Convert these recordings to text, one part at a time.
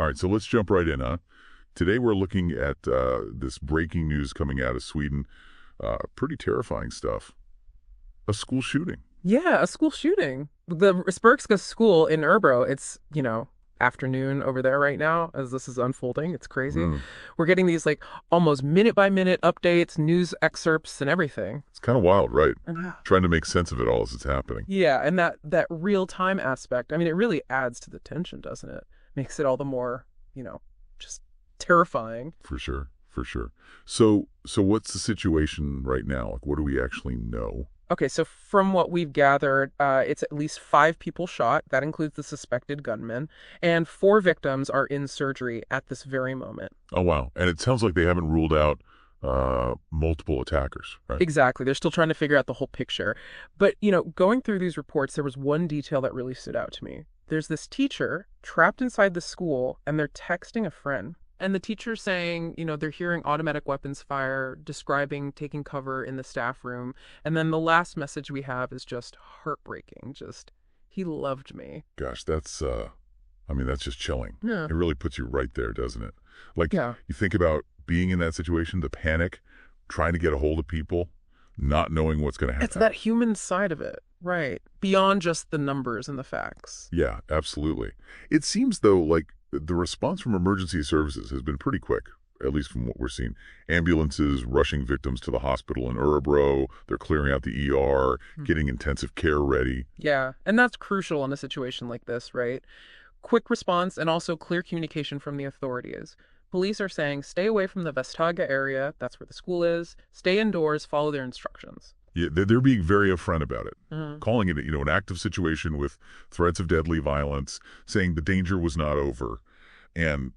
All right, so let's jump right in, huh? Today we're looking at this breaking news coming out of Sweden. Pretty terrifying stuff. A school shooting. Yeah, a school shooting. The Risbergska School in Örebro, it's, afternoon over there right now as this is unfolding. It's crazy. Mm. We're getting these like almost minute by minute updates, news excerpts and everything. It's kind of wild, right? And Trying to make sense of it all as it's happening. yeah, and that real-time aspect. I mean, it really adds to the tension, doesn't it? Makes it all the more, just terrifying. For sure, for sure. So what's the situation right now? Like, what do we actually know? Okay, so from what we've gathered, it's at least 5 people shot. That includes the suspected gunman. And 4 victims are in surgery at this very moment. Oh, wow. And it sounds like they haven't ruled out multiple attackers, right? Exactly. They're still trying to figure out the whole picture. But, going through these reports, there was one detail that really stood out to me. There's this teacher trapped inside the school, and they're texting a friend. And the teacher's saying, they're hearing automatic weapons fire, describing taking cover in the staff room. And then the last message we have is just heartbreaking. Just, he loved me. Gosh, that's just chilling. Yeah. It really puts you right there, doesn't it? Like, Yeah. you think about being in that situation, the panic, trying to get a hold of people, not knowing what's going to happen. It's that human side of it. Right. Beyond just the numbers and the facts. Yeah, absolutely. It seems, though, like the response from emergency services has been pretty quick, at least from what we're seeing. Ambulances rushing victims to the hospital in Örebro. They're clearing out the ER, getting intensive care ready. Yeah. And that's crucial in a situation like this, right? Quick response and also clear communication from the authorities. Police are saying stay away from the Vestaga area. That's where the school is. Stay indoors. Follow their instructions. Yeah, they're being very upfront about it, Mhm. calling it, an active situation with threats of deadly violence, saying the danger was not over, and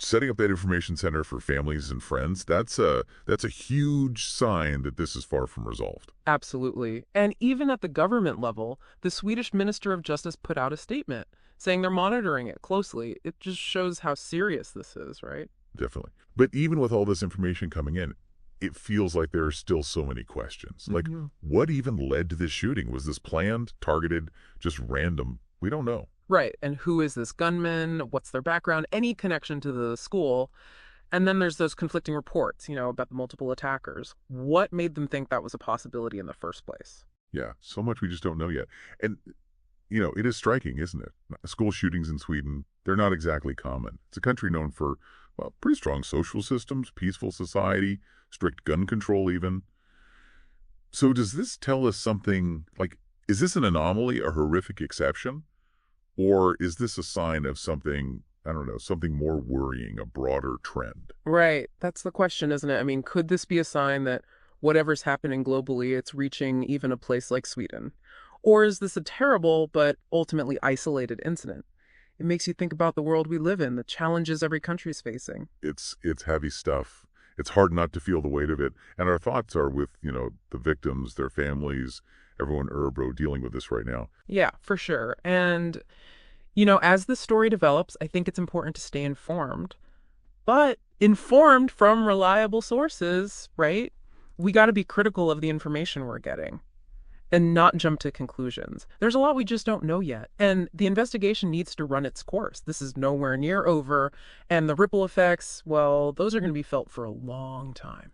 setting up that information center for families and friends. That's a huge sign that this is far from resolved. Absolutely. And even at the government level, the Swedish Minister of Justice put out a statement saying they're monitoring it closely. It just shows how serious this is, right? Definitely. But even with all this information coming in, it feels like there are still so many questions. Like, Mhm. what even led to this shooting? Was this planned, targeted, just random? We don't know. Right. And who is this gunman? What's their background? Any connection to the school? And then there's those conflicting reports, about the multiple attackers. What made them think that was a possibility in the first place? Yeah, so much we just don't know yet. And, it is striking, isn't it? School shootings in Sweden, they're not exactly common. It's a country known for, well, pretty strong social systems, peaceful society, strict gun control even. So does this tell us something, like, is this an anomaly, a horrific exception? Or is this a sign of something, I don't know, something more worrying, a broader trend? Right. That's the question, isn't it? I mean, could this be a sign that whatever's happening globally, it's reaching even a place like Sweden? Or is this a terrible but ultimately isolated incident? It makes you think about the world we live in, the challenges every country's facing. It's heavy stuff. It's hard not to feel the weight of it. And our thoughts are with, the victims, their families, everyone in Örebro dealing with this right now. Yeah, for sure. And, as the story develops, I think it's important to stay informed, but informed from reliable sources, right? We got to be critical of the information we're getting and not jump to conclusions. There's a lot we just don't know yet, and the investigation needs to run its course. This is nowhere near over, and the ripple effects, well, those are going to be felt for a long time.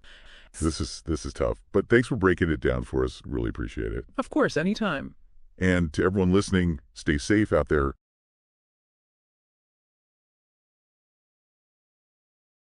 This is tough. But thanks for breaking it down for us. Really appreciate it. Of course, anytime. And to everyone listening, stay safe out there.